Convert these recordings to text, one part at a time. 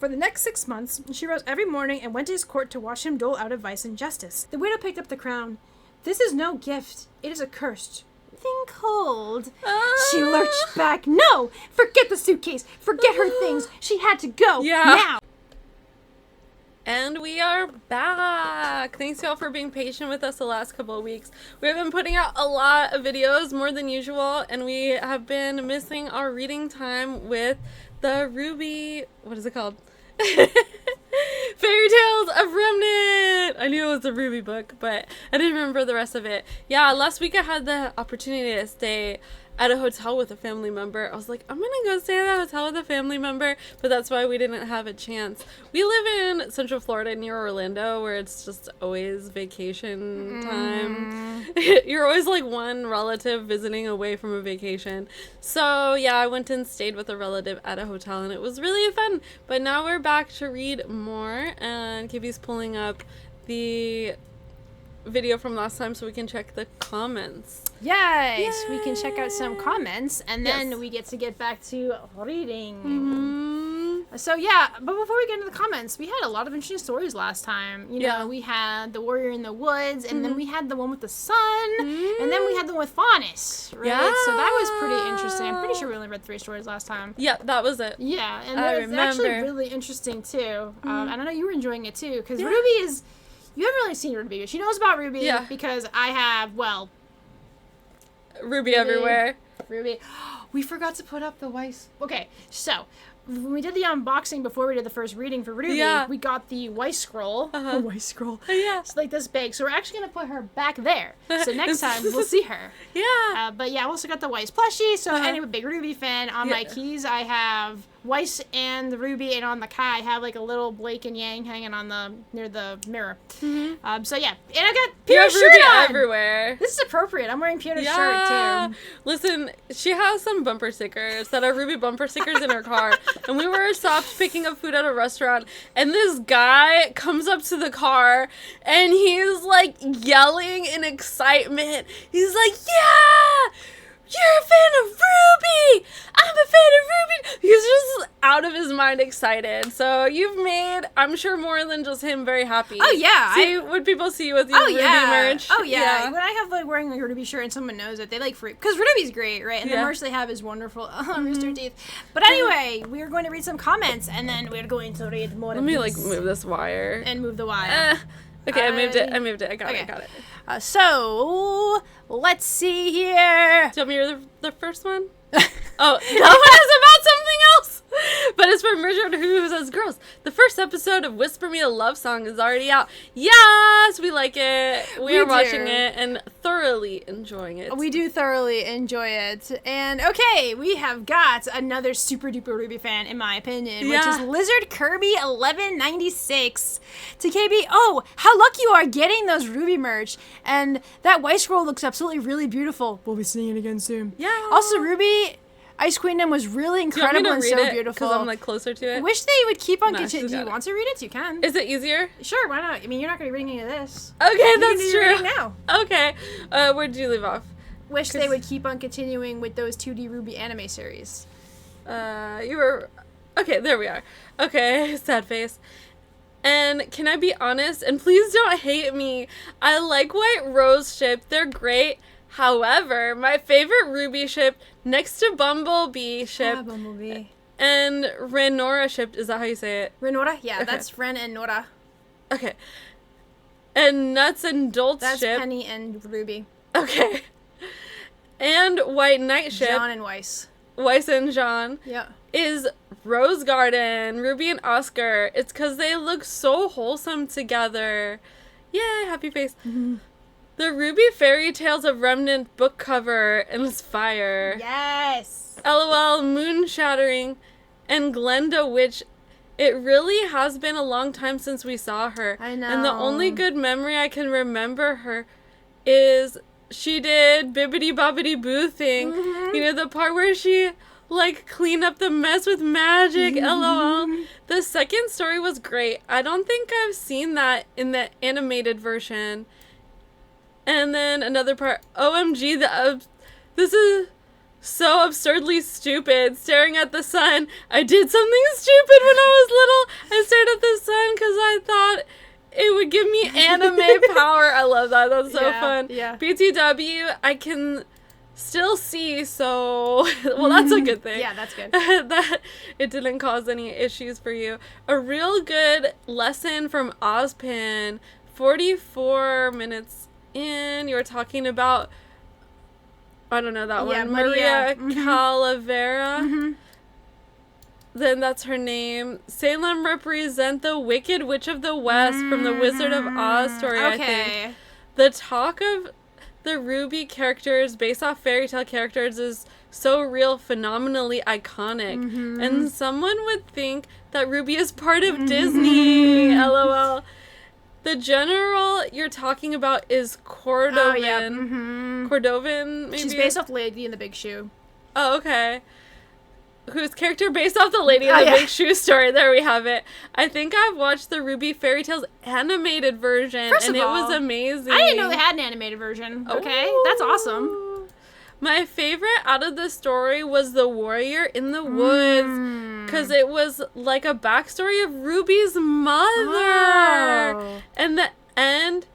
For the next 6 months, she rose every morning and went to his court to watch him dole out advice and justice. The widow picked up the crown. "This is no gift. It is a curse. Think hold." She lurched back. "No! Forget the suitcase. Forget her things. She had to go. Now." And we are back. Thanks y'all for being patient with us the last couple of weeks. We have been putting out a lot of videos, more than usual, and we have been missing our reading time with the RWBY, what is it called? Fairy Tales of Remant. I knew it was a RWBY book, but I didn't remember the rest of it. Yeah, last week I had the opportunity to stay at a hotel with a family member. I was like, I'm gonna go stay at a hotel with a family member, but that's why we didn't have a chance. We live in Central Florida near Orlando, where it's just always vacation time. You're always like one relative visiting away from a vacation. So yeah, I went and stayed with a relative at a hotel, and it was really fun. But now we're back to read more, and Kibby's pulling up the video from last time so we can check the comments. Yes, we can check out some comments, and then we get back to reading. So yeah, but before we get into the comments, we had a lot of interesting stories last time. You know, we had the warrior in the woods, and then we had the one with the sun, and then we had the one with Faunus, right? Yeah. So that was pretty interesting. I'm pretty sure we only read 3 stories last time. Yeah, that was it. Yeah, and it was actually really interesting too. And I know you were enjoying it too, because RWBY is... You haven't really seen RWBY. She knows about RWBY because I have, RWBY everywhere. RWBY. We forgot to put up the white... Okay, so when we did the unboxing before we did the first reading for RWBY, we got the white scroll. The white scroll. It's like this big. So we're actually going to put her back there. So next time we'll see her. But yeah, I also got the Weiss plushie. So anyway, big RWBY fan. On my keys, I have Weiss and the RWBY, and on the Kai, I have like a little Blake and Yang hanging on near the mirror. So yeah, and I got Pierre's shirt on everywhere. This is appropriate. I'm wearing Pierre's shirt too. Listen, she has some bumper stickers that are RWBY bumper stickers in her car, and we were stopped picking up food at a restaurant, and this guy comes up to the car, and he's like yelling in excitement. He's like, "Yeah! You're a fan of RWBY! I'm a fan of RWBY!" He's just out of his mind excited. So you've made, I'm sure, more than just him very happy. Oh, yeah. Would people see you with your RWBY merch? Oh, yeah. When I have, like, wearing a RWBY shirt and someone knows it, they like freak. Because RWBY's great, right? And the merch they have is wonderful. Oh, Rooster Teeth. But anyway, we are going to read some comments, and then we're going to read more Let me, like, move this wire. And move the wire. Okay, I moved it. I got it. So, let's see here. Do you want me to read the first one? Oh, that one is about something else. But it's from Richard, who says, "Girls, the first episode of Whisper Me a Love Song is already out." Yes, we like it. We are watching it and thoroughly enjoying it. We do thoroughly enjoy it. And okay, we have got another super duper RWBY fan, in my opinion, which is Lizard Kirby 1196 to KB. "Oh, how lucky you are getting those RWBY merch. And that white scroll looks absolutely really beautiful. We'll be seeing it again soon." Yeah. Also, RWBY Ice Queendom was really incredible and so beautiful. Because I'm like closer to it. I wish they would keep on continuing. Do you want to read it? You can. Is it easier? Sure, why not? I mean, you're not going to be reading any of this. Okay, that's true. Now. Okay. Where did you leave off? Wish they would keep on continuing with those 2D RWBY anime series. You were... Okay, there we are. Okay, sad face. "And can I be honest? And please don't hate me. I like White Rose ship. They're great. However, my favorite RWBY ship, next to Bumblebee ship, Bumblebee, and Renora ship, is that how you say it? Renora? Yeah, that's Ren and Nora. Okay. And Nuts and Dolts that's ship. That's Penny and RWBY. Okay. And White Knight ship. John and Weiss. Weiss and John. Yeah. Is Rose Garden, RWBY and Oscar. It's because they look so wholesome together. Yay, happy face. The RWBY Fairy Tales of Remnant book cover and it's fire. Yes. LOL, moon shattering, and Glenda, which it really has been a long time since we saw her. I know. And the only good memory I can remember her is she did Bibbidi Bobbidi Boo thing. You know, the part where she like cleaned up the mess with magic. LOL. The second story was great. I don't think I've seen that in the animated version. And then another part, OMG, this is so absurdly stupid, staring at the sun. I did something stupid when I was little. I stared at the sun because I thought it would give me anime power. I love that. That's so fun. Yeah. BTW, I can still see, so well, that's a good thing. Yeah, that's good. That it didn't cause any issues for you. A real good lesson from Ozpin. 44 minutes in, you were talking about, I don't know that one, Maria Calavera. Then that's her name. Salem represent the Wicked Witch of the West from the Wizard of Oz story, I think. The talk of the RWBY characters based off fairy tale characters is so real, phenomenally iconic. And someone would think that RWBY is part of Disney. LOL. The general you're talking about is Cordovan. Oh, yeah. Cordovan, maybe? She's based off Lady in the Big Shoe. Oh, okay. Whose character based off the Lady in the Big Shoe story. There we have it. I think I've watched the RWBY Fairy Tales animated version, and it was amazing. I didn't know they had an animated version. Okay, that's awesome. My favorite out of the story was the warrior in the woods, because it was like a backstory of RWBY's mother. Oh. And the end,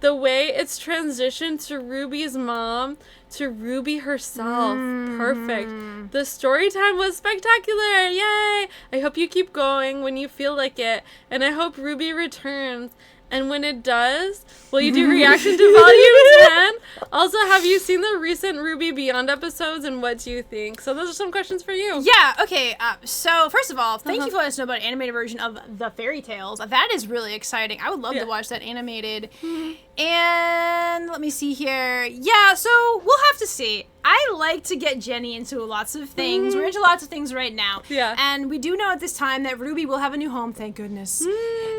the way it's transitioned to RWBY's mom to RWBY herself. Perfect. The story time was spectacular. Yay! I hope you keep going when you feel like it, and I hope RWBY returns. And when it does, will you do reaction to Volume 10? Also, have you seen the recent RWBY Beyond episodes, and what do you think? So those are some questions for you. Yeah, okay. So, first of all, thank you for letting us know about an animated version of the fairy tales. That is really exciting. I would love to watch that animated. And let me see here. Yeah, so we'll have to see. I like to get Jenni into lots of things. We're into lots of things right now. Yeah. And we do know at this time that RWBY will have a new home, thank goodness.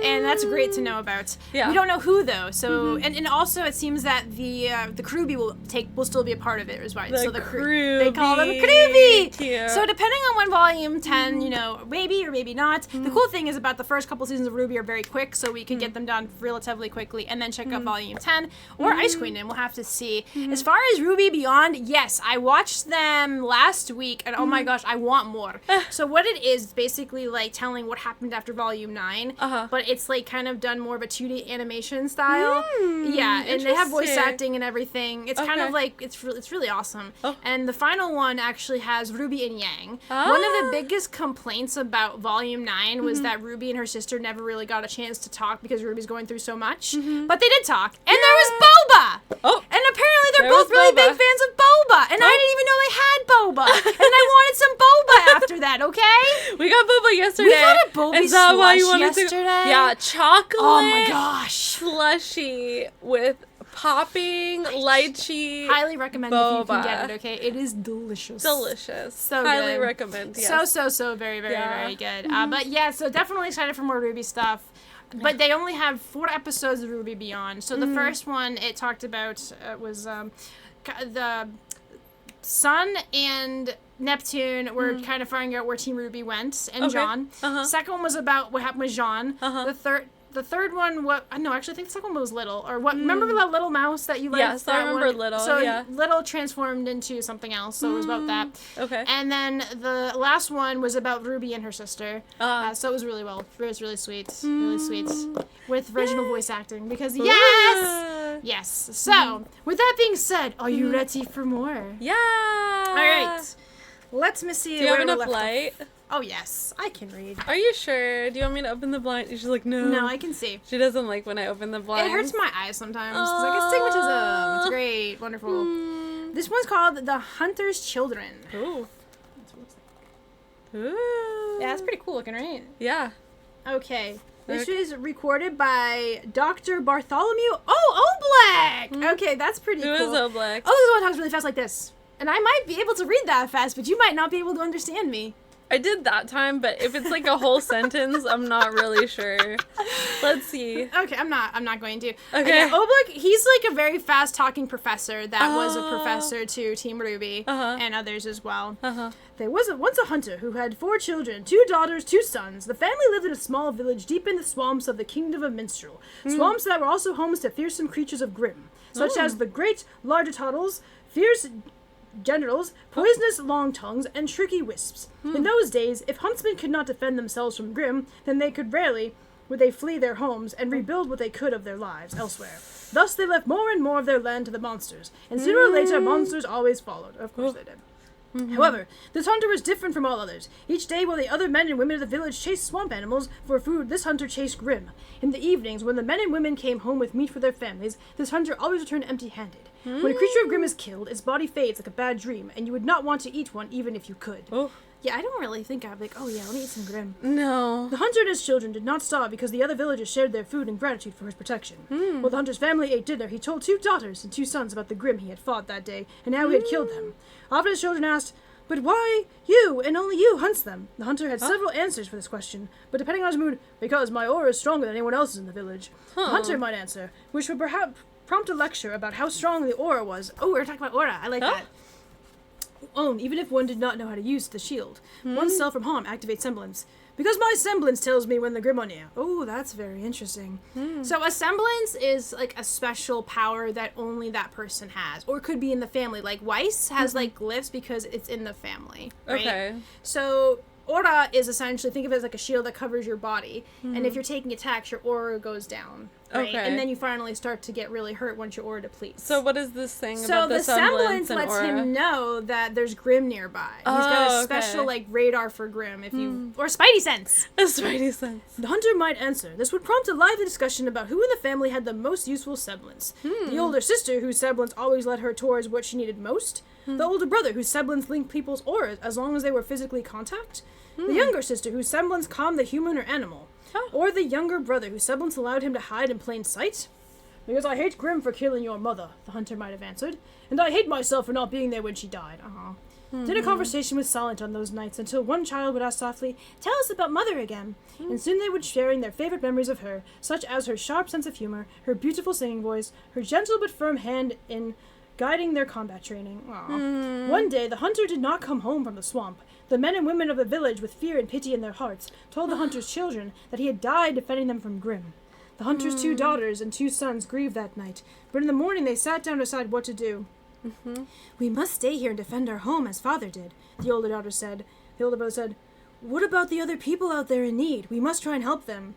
And that's great to know about. Yeah. We don't know who, though. So and also it seems that the RWBY will still be a part of it as well. So the RWBY. they call them RWBY. Cute. So depending on when Volume 10, maybe or maybe not. The cool thing is about the first couple seasons of RWBY are very quick, so we can get them done relatively quickly and then check out Volume 10 or Ice Queen, and we'll have to see. As far as RWBY Beyond, yes, I watched them last week, and oh my gosh, I want more. So what it is basically like telling what happened after Volume 9, but it's like kind of done more of a 2D animation style. Yeah, and they have voice acting and everything. It's kind of like it's really awesome. And the final one actually has RWBY and Yang. One of the biggest complaints about Volume 9 was that RWBY and her sister never really got a chance to talk because RWBY's going through so much. But they did talk, and there was Boba. And apparently they're both really big fans of Boba, and I didn't even know they had Boba, and I wanted some Boba after that. Okay, we got Boba yesterday. We got a Boba Is that why you wanted yesterday? Yeah, chocolate. Oh my gosh, slushy with popping lychee. Highly recommend Boba. if you can get it. Okay, it is delicious. Delicious. So highly good. Recommend. Yes. So very very good. But yeah, so definitely excited for more RWBY stuff. But they only have 4 episodes of RWBY Beyond. So the first one it talked about was the Sun and Neptune were kind of finding out where Team RWBY went, and Jean. Second one was about what happened with Jean. The third one, no, actually, I think the second one was Little. Or what? Remember that little mouse that you liked? Yes, I remember one? Little. So Little transformed into something else, so it was about that. Okay. And then the last one was about RWBY and her sister. So it was really well. It was really sweet. Really sweet. With original voice acting. Because, yes! Yes. So, with that being said, are you ready for more? Yeah! All right. Let me see. Do you have enough light? Oh, yes. I can read. Are you sure? Do you want me to open the blind? She's like, no. No, I can see. She doesn't like when I open the blind. It hurts my eyes sometimes. It's like astigmatism. It's great. Wonderful. This one's called The Hunter's Children. Ooh. That's what it looks like. Ooh. Yeah, that's pretty cool looking, right? Yeah. Okay. This is recorded by Dr. Bartholomew Oblak. Okay, that's pretty cool. Who is Oblak? Oh, this one talks really fast like this. And I might be able to read that fast, but you might not be able to understand me. I did that time, but if it's like a whole sentence, I'm not really sure. Let's see. Okay, I'm not going to. Okay. Oblak, he's like a very fast-talking professor that was a professor to Team RWBY and others as well. There was once a hunter who had 4 children, 2 daughters, 2 sons. The family lived in a small village deep in the swamps of the Kingdom of Minstrel. Swamps that were also homes to fearsome creatures of Grimm, such as the great larger turtles, fierce genitals, poisonous long tongues, and tricky wisps. In those days, if huntsmen could not defend themselves from Grimm, then they could rarely would they flee their homes and rebuild what they could of their lives elsewhere. Thus they left more and more of their land to the monsters, and sooner or later monsters always followed. Of course they did. However, this hunter was different from all others. Each day, while the other men and women of the village chased swamp animals for food, this hunter chased Grimm. In the evenings, when the men and women came home with meat for their families, this hunter always returned empty-handed. When a creature of Grimm is killed, its body fades like a bad dream, and you would not want to eat one even if you could. Oh. Yeah, I don't really think I'd be like, oh yeah, let me eat some Grimm. No. The hunter and his children did not starve because the other villagers shared their food in gratitude for his protection. While the hunter's family ate dinner, he told 2 daughters and 2 sons about the Grimm he had fought that day, and how he had killed them. Often his children asked, "But why you, and only you, hunts them?" The hunter had several answers for this question, but depending on his mood, "Because my aura is stronger than anyone else's in the village." The hunter might answer, which would perhaps prompt a lecture about how strong the aura was. Oh, we're talking about aura. I like that. Even if one did not know how to use the shield. One's self from harm activates semblance. Because my semblance tells me when the Grimm are near. Oh, that's very interesting. So a semblance is like a special power that only that person has, or could be in the family. Like Weiss has like glyphs because it's in the family. Right? Okay. So aura is essentially, think of it as like a shield that covers your body, and if you're taking attacks, your aura goes down. Right? Okay. And then you finally start to get really hurt once your aura depletes. So what is this thing about the semblance lets aura? him know that there's Grimm nearby. He's got a special like radar for Grimm if you or Spidey sense. A Spidey sense. The hunter might answer. This would prompt a lively discussion about who in the family had the most useful semblance. The older sister, whose semblance always led her towards what she needed most. The older brother, whose semblance linked people's auras as long as they were physically contact. The younger sister, whose semblance calmed the human or animal. Or the younger brother, whose semblance allowed him to hide in plain sight? "Because I hate Grimm for killing your mother," the hunter might have answered. "And I hate myself for not being there when she died." Dinner conversation was silent on those nights until one child would ask softly, "Tell us about Mother again." And soon they would sharing their favorite memories of her, such as her sharp sense of humor, her beautiful singing voice, her gentle but firm hand in guiding their combat training. One day, the hunter did not come home from the swamp. The men and women of the village, with fear and pity in their hearts, told the hunter's children that he had died defending them from Grimm. The hunter's 2 daughters and 2 sons grieved that night, but in the morning they sat down to decide what to do. "We must stay here and defend our home, as father did," the older daughter said. The older brother said, "What about the other people out there in need? We must try and help them."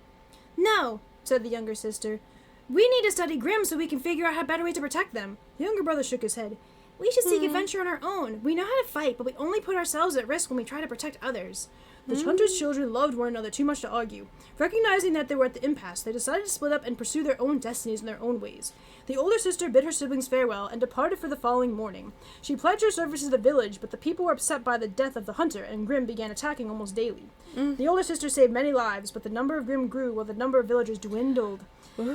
"No," said the younger sister. "We need to study Grimm so we can figure out how better way to protect them." The younger brother shook his head. "We should seek adventure on our own. We know how to fight, but we only put ourselves at risk when we try to protect others." The hunter's children loved one another too much to argue. Recognizing that they were at the impasse, they decided to split up and pursue their own destinies in their own ways. The older sister bid her siblings farewell and departed for the following morning. She pledged her services to the village, but the people were upset by the death of the hunter, and Grimm began attacking almost daily. The older sister saved many lives, but the number of Grimm grew while the number of villagers dwindled.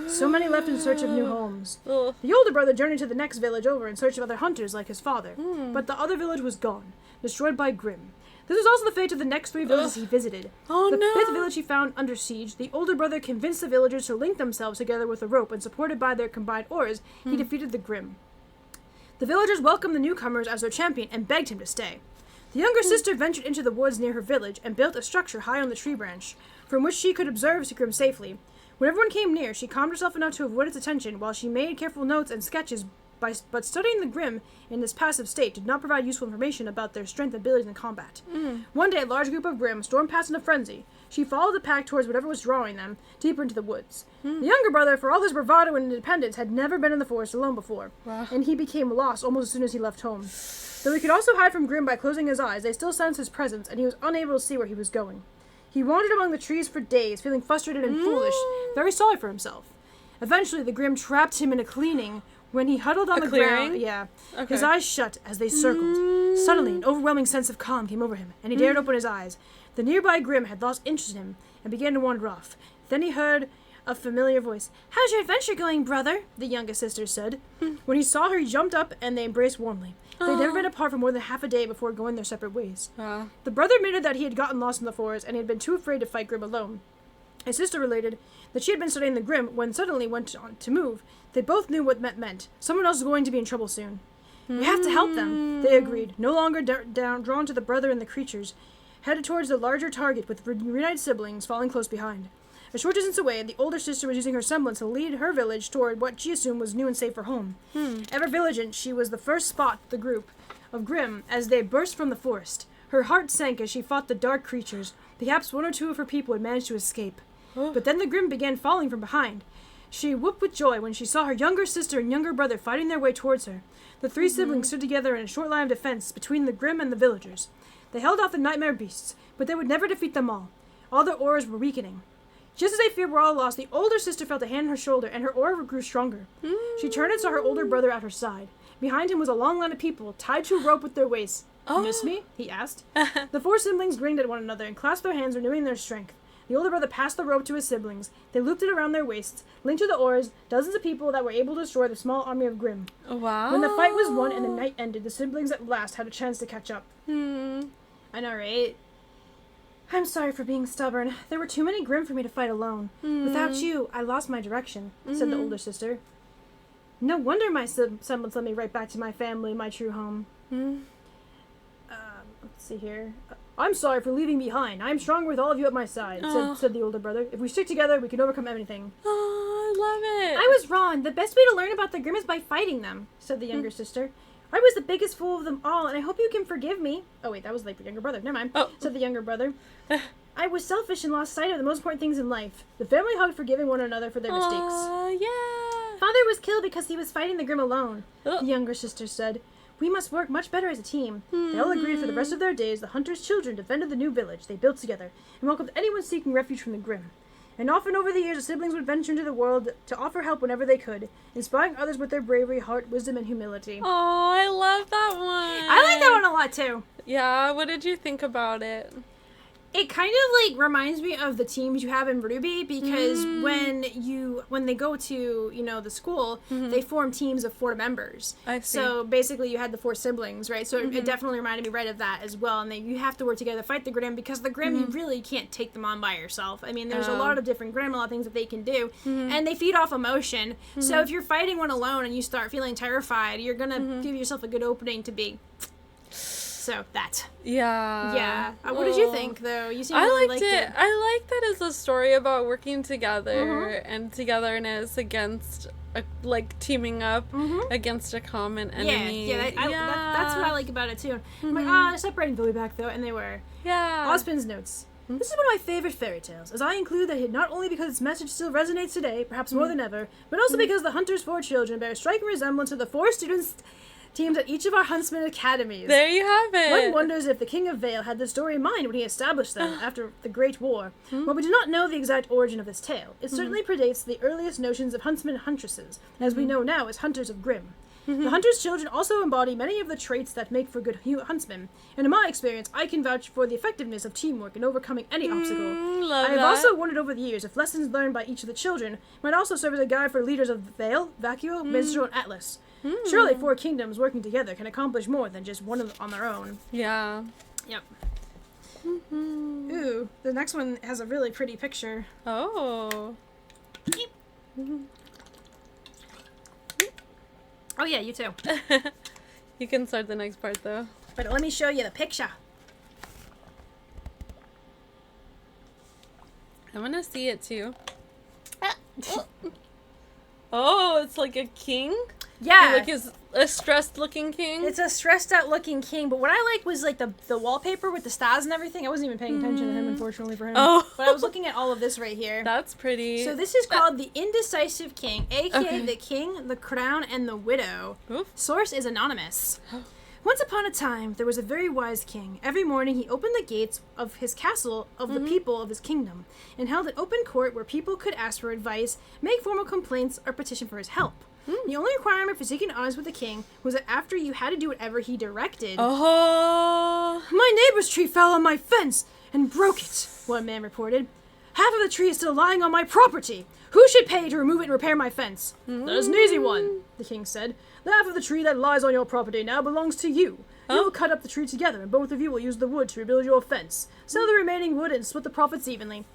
So many left in search of new homes. The older brother journeyed to the next village over in search of other hunters like his father, but the other village was gone, destroyed by Grimm. This was also the fate of the next 3 villages he visited. The 5th village he found under siege. The older brother convinced the villagers to link themselves together with a rope, and supported by their combined auras, he defeated the Grimm. The villagers welcomed the newcomers as their champion and begged him to stay. The younger sister ventured into the woods near her village and built a structure high on the tree branch, from which she could observe Grimm safely. When everyone came near, she calmed herself enough to avoid its attention while she made careful notes and sketches, but studying the Grimm in this passive state did not provide useful information about their strength and abilities in combat. One day, a large group of Grimm stormed past in a frenzy. She followed the pack towards whatever was drawing them, deeper into the woods. The younger brother, for all his bravado and independence, had never been in the forest alone before, and he became lost almost as soon as he left home. Though he could also hide from Grimm by closing his eyes, they still sensed his presence, and he was unable to see where he was going. He wandered among the trees for days, feeling frustrated and foolish, very sorry for himself. Eventually, the Grimm trapped him in a clearing. When he huddled on the ground, his eyes shut as they circled. Suddenly, an overwhelming sense of calm came over him, and he dared open his eyes. The nearby Grimm had lost interest in him and began to wander off. Then he heard a familiar voice. "How's your adventure going, brother?" the youngest sister said. When he saw her, he jumped up, and they embraced warmly. They had never been apart for more than half a day before going their separate ways. The brother admitted that he had gotten lost in the forest, and he had been too afraid to fight Grimm alone. His sister related that she had been studying the Grimm when suddenly went on to move. They both knew what that meant. Someone else was going to be in trouble soon. "We have to help them," they agreed, no longer drawn to the brother and the creatures, headed towards the larger target with reunited siblings falling close behind. A short distance away, the older sister was using her semblance to lead her village toward what she assumed was new and safer home. Ever vigilant, she was the first spot the group of Grimm as they burst from the forest. Her heart sank as she fought the dark creatures. Perhaps one or two of her people had managed to escape. But then the Grimm began falling from behind. She whooped with joy when she saw her younger sister and younger brother fighting their way towards her. The three siblings stood together in a short line of defense between the Grimm and the villagers. They held off the nightmare beasts, but they would never defeat them all. All their auras were weakening. Just as they feared were all lost, the older sister felt a hand on her shoulder, and her aura grew stronger. She turned and saw her older brother at her side. Behind him was a long line of people, tied to a rope with their waists. Miss me? He asked. The four siblings grinned at one another and clasped their hands, renewing their strength. The older brother passed the rope to his siblings. They looped it around their waists, linked to the oars, dozens of people that were able to destroy the small army of Grimm. Wow. When the fight was won and the night ended, the siblings at last had a chance to catch up. I know, right? I'm sorry for being stubborn. There were too many Grimm for me to fight alone. Without you, I lost my direction, said the older sister. No wonder my semblance led me right back to my family, my true home. Let's see here. I'm sorry for leaving behind. I'm stronger with all of you at my side, said the older brother. If we stick together, we can overcome anything. Oh, I love it. I was wrong. The best way to learn about the Grimm is by fighting them, said the younger sister. I was the biggest fool of them all, and I hope you can forgive me. Oh, wait, that was like the younger brother. Never mind, said the younger brother. I was selfish and lost sight of the most important things in life. The family hugged, forgiving one another for their mistakes. Yeah. Father was killed because he was fighting the Grimm alone, the younger sister said. We must work much better as a team. They all agreed for the rest of their days the hunters' children defended the new village they built together and welcomed anyone seeking refuge from the Grimm. And often over the years, the siblings would venture into the world to offer help whenever they could, inspiring others with their bravery, heart, wisdom, and humility. Oh, I love that one. I like that one a lot, too. Yeah, what did you think about it? It kind of like reminds me of the teams you have in RWBY because when they go to, the school, they form teams of 4 members. I see. So basically you had the 4 siblings, right? So it definitely reminded me right of that as well. And you have to work together to fight the Grimm because the Grimm, you really can't take them on by yourself. I mean, there's a lot of different Grimm, a lot of things that they can do. And they feed off emotion. So if you're fighting one alone and you start feeling terrified, you're going to give yourself a good opening to be... So that. Yeah. What did you think, though? You seem I really liked it. I like that as a story about working together and togetherness against, teaming up against a common enemy. That's what I like about it, too. I'm like, they're separating Billy back, though, and they were. Yeah. Ospin's notes. This is one of my favorite fairy tales, as I include that not only because its message still resonates today, perhaps more than ever, but also because the hunter's 4 children bear a striking resemblance to the 4 students teams at each of our huntsman academies. There you have it. One wonders if the King of Vale had this story in mind when he established them after the Great War. While we do not know the exact origin of this tale, it certainly predates the earliest notions of huntsmen and huntresses, as we know now as hunters of Grimm. The hunter's children also embody many of the traits that make for good huntsmen, and in my experience, I can vouch for the effectiveness of teamwork in overcoming any obstacle. I have also wondered over the years if lessons learned by each of the children might also serve as a guide for leaders of Vale, Vacuo, Minstrel, and Atlas. Surely 4 kingdoms working together can accomplish more than just one on their own. Yeah. Yep. Ooh, the next one has a really pretty picture. Oh. Oh yeah, you too. You can start the next part though. But let me show you the picture. I want to see it too. Oh, it's like a king? Yeah. Like is a stressed looking king? It's a stressed out looking king, but what I like was like the wallpaper with the stars and everything. I wasn't even paying attention to him, unfortunately for him. Oh. But I was looking at all of this right here. That's pretty. So this is called the Indecisive King, aka the King, the Crown, and the Widow. Oof. Source is anonymous. Once upon a time, there was a very wise king. Every morning, he opened the gates of his castle of the people of his kingdom and held an open court where people could ask for advice, make formal complaints, or petition for his help. The only requirement for seeking honors with the king was that after you had to do whatever he directed. Oh. My neighbor's tree fell on my fence and broke it, one man reported. Half of the tree is still lying on my property. Who should pay to remove it and repair my fence? There's an easy one, the king said. The half of the tree that lies on your property now belongs to you. You will cut up the tree together, and both of you will use the wood to rebuild your fence. Sell the remaining wood and split the profits evenly.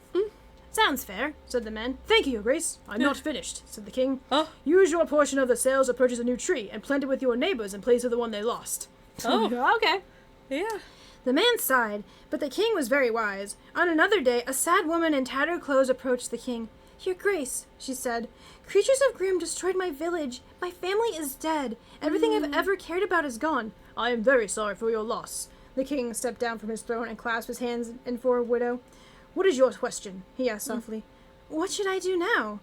Sounds fair, said the man. Thank you, Your Grace. I'm not finished, said the king. Use your portion of the sales to purchase a new tree and plant it with your neighbors in place of the one they lost. Oh. Okay. Yeah. The man sighed, but the king was very wise. On another day, a sad woman in tattered clothes approached the king. Your Grace, she said, creatures of Grimm destroyed my village. My family is dead. Everything I've ever cared about is gone. I am very sorry for your loss. The king stepped down from his throne and clasped his hands before a widow. What is your question? He asked softly. What should I do now?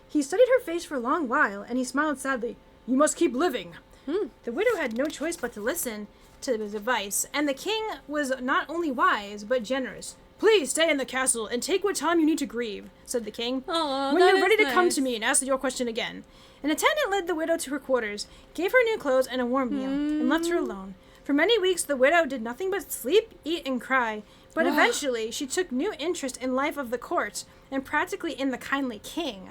He studied her face for a long while, and he smiled sadly. You must keep living. The widow had no choice but to listen to his advice, and the king was not only wise, but generous. Please stay in the castle and take what time you need to grieve, said the king. Aww, when you're ready to come to me and ask your question again. An attendant led the widow to her quarters, gave her new clothes and a warm meal, and left her alone. For many weeks, the widow did nothing but sleep, eat, and cry. But eventually, she took new interest in life of the court, and practically in the kindly king.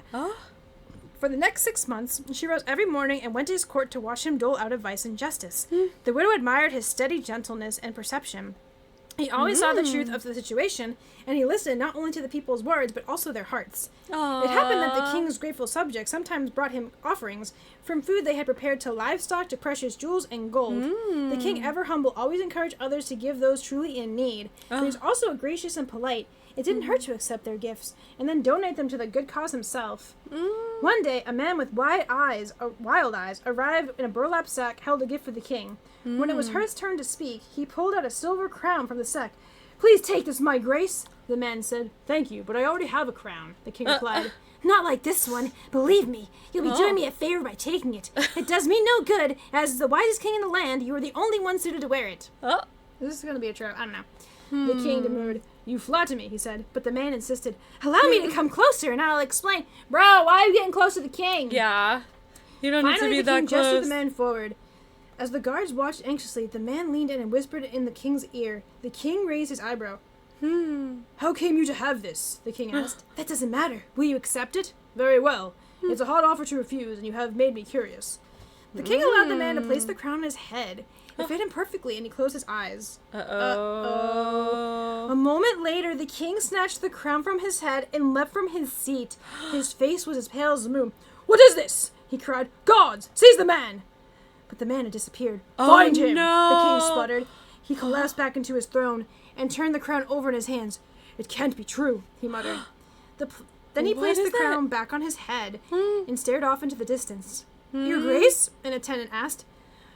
For the next 6 months, she rose every morning and went to his court to watch him dole out advice and justice. The widow admired his steady gentleness and perception. He always saw the truth of the situation, and he listened not only to the people's words, but also their hearts. Aww. It happened that the king's grateful subjects sometimes brought him offerings, from food they had prepared to livestock to precious jewels and gold. The king, ever humble, always encouraged others to give those truly in need. But he was also gracious and polite. It didn't hurt to accept their gifts, and then donate them to the good cause himself. One day, a man with wild eyes, arrived in a burlap sack, held a gift for the king. When it was his turn to speak, he pulled out a silver crown from the sack. Please take this, my grace, the man said. Thank you, but I already have a crown, the king replied. Not like this one. Believe me, you'll be doing me a favor by taking it. It does me no good. As the wisest king in the land, you are the only one suited to wear it. This is going to be a trap. I don't know. The king demurred. You flatter me, he said, but the man insisted. Allow me to come closer and I'll explain. Bro, why are you getting close to the king? Yeah. You don't need to be that close. Finally, the king gestured the man forward. As the guards watched anxiously, the man leaned in and whispered in the king's ear. The king raised his eyebrow. How came you to have this? The king asked. That doesn't matter. Will you accept it? Very well. It's a hard offer to refuse, and you have made me curious. The king allowed the man to place the crown on his head. It fit him perfectly, and he closed his eyes. A moment later, the king snatched the crown from his head and leapt from his seat. His face was as pale as the moon. What is this? He cried. Gods, seize the man! But the man had disappeared. Find him! No. The king sputtered. He collapsed back into his throne and turned the crown over in his hands. It can't be true, he muttered. Then he placed the crown back on his head and stared off into the distance. Your grace? An attendant asked.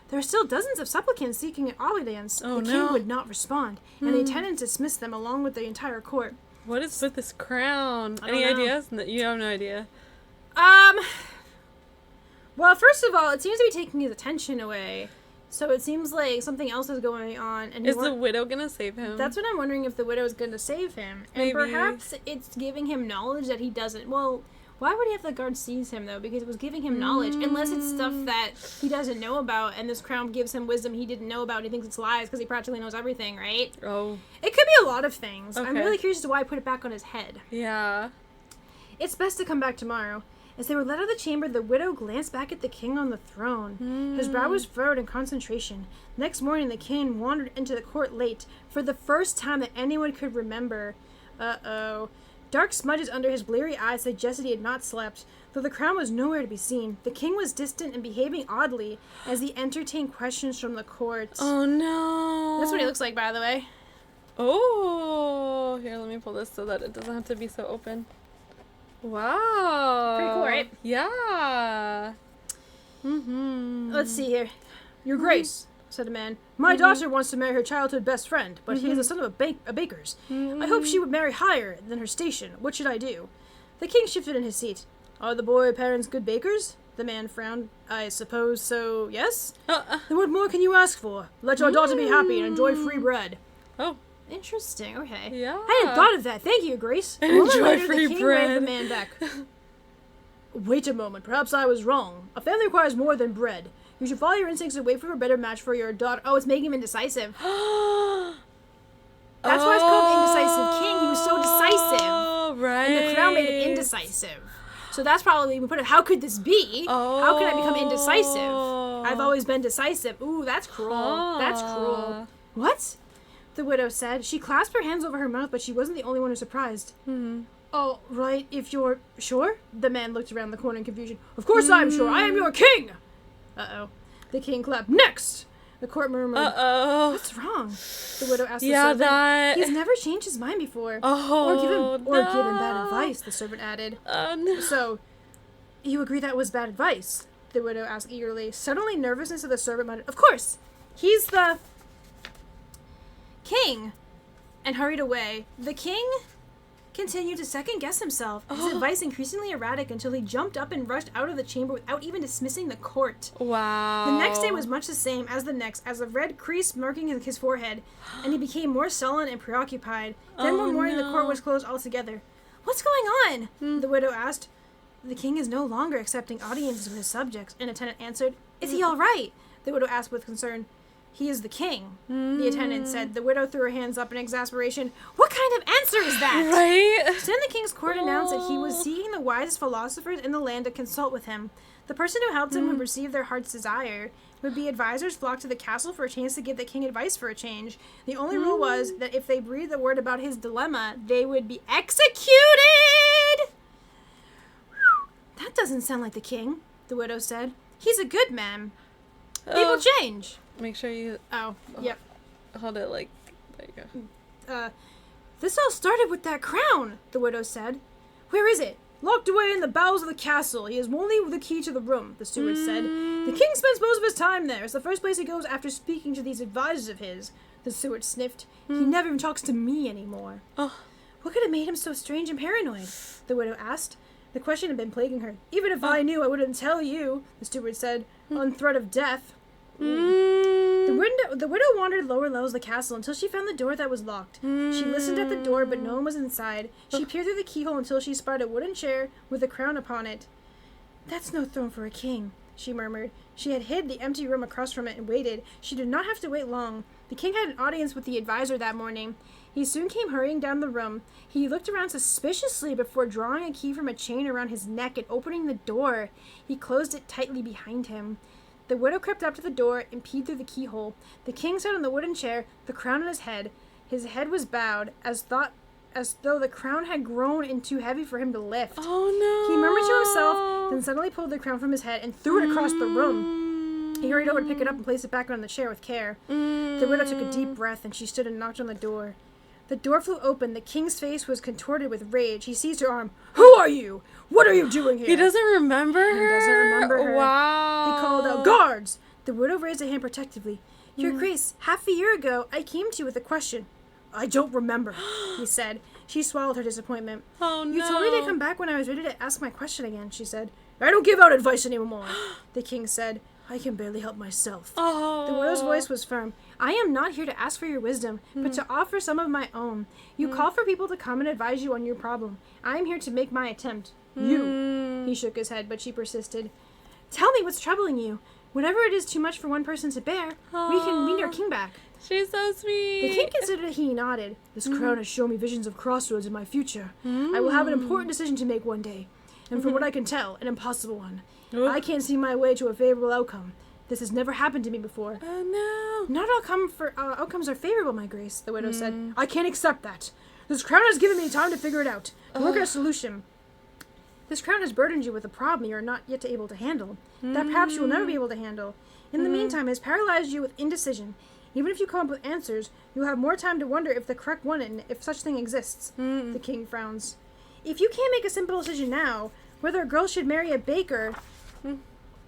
There are still dozens of supplicants seeking an audience. The king would not respond, and the attendants dismissed them along with the entire court. What is with this crown? Any ideas? You have no idea. Well, first of all, it seems to be taking his attention away. So it seems like something else is going on. And is the widow gonna save him? That's what I'm wondering, if the widow is gonna save him. Maybe. And perhaps it's giving him knowledge that he doesn't. Well, why would he have the guard seize him, though? Because it was giving him knowledge. Unless it's stuff that he doesn't know about, and this crown gives him wisdom he didn't know about, and he thinks it's lies because he practically knows everything, right? Oh. It could be a lot of things. Okay. I'm really curious as to why I put it back on his head. Yeah. It's best to come back tomorrow. As they were led out of the chamber, the widow glanced back at the king on the throne. His brow was furrowed in concentration. Next morning, the king wandered into the court late, for the first time that anyone could remember. Dark smudges under his bleary eyes suggested he had not slept. Though the crown was nowhere to be seen, the king was distant and behaving oddly as he entertained questions from the court. Oh, no. That's what he looks like, by the way. Oh, here, let me pull this so that it doesn't have to be so open. Wow. Pretty cool, right? Yeah. Let's see here. Your grace, said a man. My daughter wants to marry her childhood best friend, but he is the son of a baker's. I hope she would marry higher than her station. What should I do? The king shifted in his seat. Are the boy parents good bakers? The man frowned. I suppose so, yes? Then what more can you ask for? Let your daughter be happy and enjoy free bread. Oh. Interesting, okay. Yeah. I hadn't thought of that. Thank you, Grace. And enjoy free the king bread. waved the man back. Wait a moment. Perhaps I was wrong. A family requires more than bread. You should follow your instincts and wait for a better match for your daughter. Oh, it's making him indecisive. That's why it's called Indecisive King. He was so decisive. Right. And the crown made him indecisive. So that's probably, we put it, how could this be? How can I become indecisive? I've always been decisive. Ooh, that's cruel. That's cruel. What? The widow said. She clasped her hands over her mouth, but she wasn't the only one who was surprised. Oh, right, if you're sure? The man looked around the corner in confusion. Of course I'm sure. I am your king! Uh-oh. The king clapped. Next! The court murmured. Uh-oh. What's wrong? The widow asked the Yeah, servant. that... He's never changed his mind before. Oh, Or given bad advice, the servant added. Oh, no. So, you agree that was bad advice? The widow asked eagerly. Suddenly, nervousness of the servant muttered, Of course! He's the king, and hurried away. The king continued to second-guess himself, his advice increasingly erratic until he jumped up and rushed out of the chamber without even dismissing the court. Wow. The next day was much the same as the next, as a red crease marking his forehead, and he became more sullen and preoccupied. Then one morning the court was closed altogether. "What's going on?" the widow asked. "The king is no longer accepting audiences with his subjects," an attendant answered. "Is he all right?" the widow asked with concern. "He is the king," the attendant said. The widow threw her hands up in exasperation. "What kind of answer is that?" Right? Soon the king's court announced that he was seeking the wisest philosophers in the land to consult with him. The person who helped him would receive their heart's desire. Would be advisors flocked to the castle for a chance to give the king advice for a change. The only rule was that if they breathed a word about his dilemma, they would be executed! "That doesn't sound like the king," the widow said. "He's a good man. People change." Make sure you... Oh, yep. Hold it like... There you go. "This all started with that crown," the widow said. "Where is it?" "Locked away in the bowels of the castle. He has only the key to the room," the steward said. "The king spends most of his time there. It's the first place he goes after speaking to these advisors of his." The steward sniffed. "He never even talks to me anymore." "What could have made him so strange and paranoid?" the widow asked. The question had been plaguing her. "Even if I knew, I wouldn't tell you," the steward said, "on threat of death." The widow wandered lower levels of the castle until she found the door that was locked. She listened at the door, but no one was inside. She peered through the keyhole until she spied a wooden chair with a crown upon it. "That's no throne for a king," she murmured. She had hid the empty room across from it and waited. She did not have to wait long. The king had an audience with the advisor that morning. He soon came hurrying down the room. He looked around suspiciously before drawing a key from a chain around his neck and opening the door. He closed it tightly behind him. The widow crept up to the door and peeped through the keyhole. The king sat on the wooden chair, the crown on his head. His head was bowed, as though the crown had grown and too heavy for him to lift. Oh, no. He murmured to himself, then suddenly pulled the crown from his head and threw it across the room. He hurried over to pick it up and place it back on the chair with care. The widow took a deep breath, and she stood and knocked on the door. The door flew open. The king's face was contorted with rage. He seized her arm. "Who are you? What are you doing here?" He doesn't remember her? He doesn't remember her. Wow. He called out, "Guards!" The widow raised a hand protectively. "Your Grace, half a year ago, I came to you with a question." "I don't remember," he said. She swallowed her disappointment. Oh, no. "You told me to come back when I was ready to ask my question again," she said. "I don't give out advice anymore," the king said. "I can barely help myself." Oh. The widow's voice was firm. "I am not here to ask for your wisdom, but to offer some of my own. You call for people to come and advise you on your problem. I am here to make my attempt." "You." He shook his head, but she persisted. "Tell me what's troubling you. Whenever it is too much for one person to bear, we can win our king back." She's so sweet. The king considered. He nodded. "This crown has shown me visions of crossroads in my future. I will have an important decision to make one day, and from what I can tell, an impossible one. I can't see my way to a favorable outcome. This has never happened to me before." Oh, no. "Not all outcomes are favorable, my grace," the widow said. "I can't accept that. This crown has given me time to figure it out, to work out a solution. This crown has burdened you with a problem you are not yet able to handle, that perhaps you will never be able to handle. In the meantime, it has paralyzed you with indecision. Even if you come up with answers, you will have more time to wonder if the correct one and if such thing exists." The king frowns. "If you can't make a simple decision now, whether a girl should marry a baker,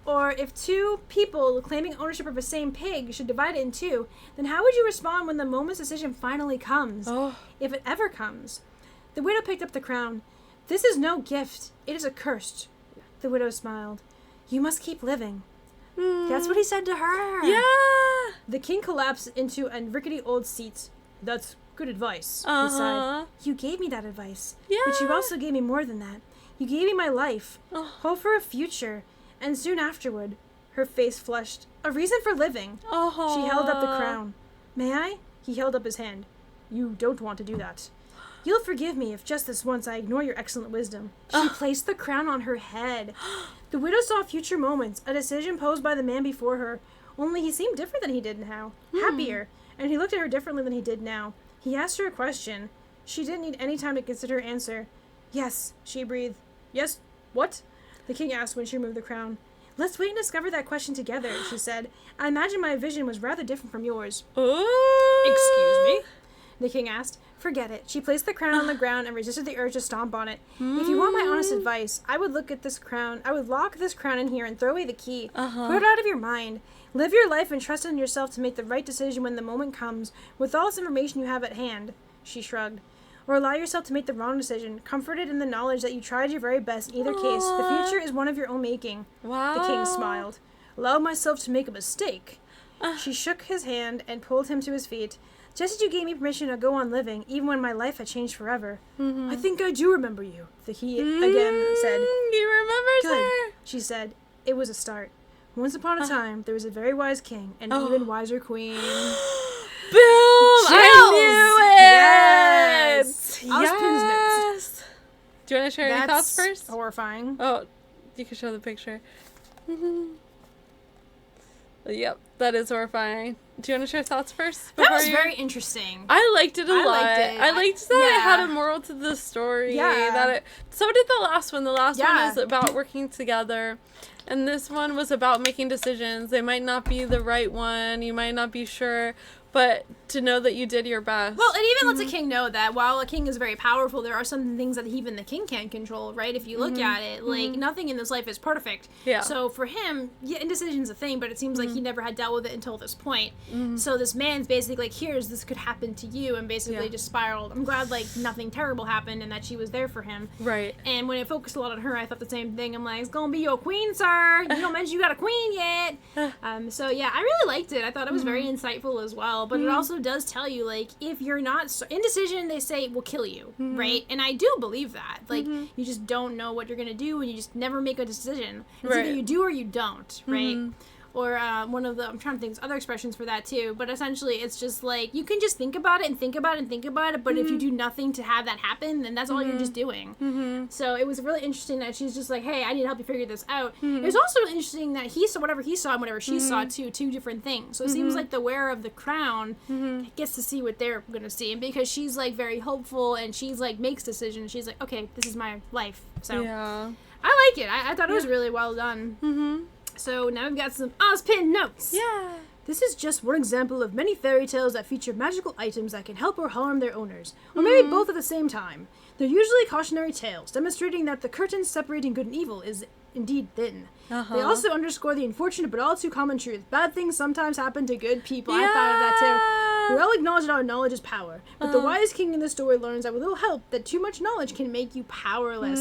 or if two people claiming ownership of the same pig should divide it in two, then how would you respond when the moment's decision finally comes? If it ever comes?" The widow picked up the crown. "This is no gift. It is a curse." The widow smiled. "You must keep living." That's what he said to her. Yeah. The king collapsed into a rickety old seat. "That's good advice," he sighed. "You gave me that advice. Yeah. But you also gave me more than that. You gave me my life, hope for a future, and soon afterward," her face flushed, "a reason for living." She held up the crown. "May I?" He held up his hand. "You don't want to do that." "You'll forgive me if just this once I ignore your excellent wisdom." She placed the crown on her head. The widow saw future moments, a decision posed by the man before her, only he seemed different than he did now, happier, and he looked at her differently than he did now. He asked her a question. She didn't need any time to consider her answer. "Yes," she breathed. "Yes, what?" the king asked when she removed the crown. "Let's wait and discover that question together," she said. "I imagine my vision was rather different from yours." Oh. "Excuse me?" the king asked. Forget it. She placed the crown on the ground and resisted the urge to stomp on it. If you want my honest advice, I would look at this crown. I would lock this crown in here and throw away the key. Put it out of your mind. Live your life and trust in yourself to make the right decision when the moment comes, with all this information you have at hand. She shrugged. Or allow yourself to make the wrong decision, comforted in the knowledge that you tried your very best in either case. The future is one of your own making. Wow. The king smiled. Allow myself to make a mistake. She shook his hand and pulled him to his feet. Just as you gave me permission to go on living, even when my life had changed forever. I think I do remember you, he again said. He remembers Good, her. she said. It was a start. Once upon a time, there was a very wise king and an even wiser queen. Boom! I knew it! Yes! Yes! Do you want to share your thoughts first? Horrifying. Oh, you can show the picture. Yep, that is horrifying. Do you want to share thoughts first? That was very interesting. I liked it a lot. I liked that it had a moral to the story. Yeah. So did the last one. The last one was about working together. And this one was about making decisions. They might not be the right one. You might not be sure. But to know that you did your best. Well, it even lets a king know that while a king is very powerful, there are some things that even the king can't control, right? If you look at it, like, nothing in this life is perfect. Yeah. So for him, indecision's a thing, but it seems like he never had dealt with it until this point. So this man's basically like, this could happen to you, and basically just spiraled. I'm glad, like, nothing terrible happened and that she was there for him. Right. And when it focused a lot on her, I thought the same thing. I'm like, it's gonna be your queen, sir. You don't mention you got a queen yet. So yeah, I really liked it. I thought it was very insightful as well. But it also does tell you, like, if you're not indecision, they say will kill you, right? And I do believe that. Like, you just don't know what you're gonna do, and you just never make a decision. It's either you do or you don't, right? Or one of the, I'm trying to think of other expressions for that too, but essentially it's just like, you can just think about it and think about it and think about it, but if you do nothing to have that happen, then that's all you're just doing. So it was really interesting that she's just like, hey, I need to help you figure this out. It was also really interesting that he saw whatever he saw and whatever she saw too, two different things. So it seems like the wearer of the crown gets to see what they're going to see. And because she's like very hopeful and she's like makes decisions, she's like, okay, this is my life. So I like it. I thought it was really well done. So now we've got some Ozpin notes. Yeah. This is just one example of many fairy tales that feature magical items that can help or harm their owners, or maybe both at the same time. They're usually cautionary tales, demonstrating that the curtain separating good and evil is indeed thin. They also underscore the unfortunate but all too common truth. Bad things sometimes happen to good people. I thought of that too. We all acknowledge that our knowledge is power, but the wise king in this story learns that with little help, that too much knowledge can make you powerless.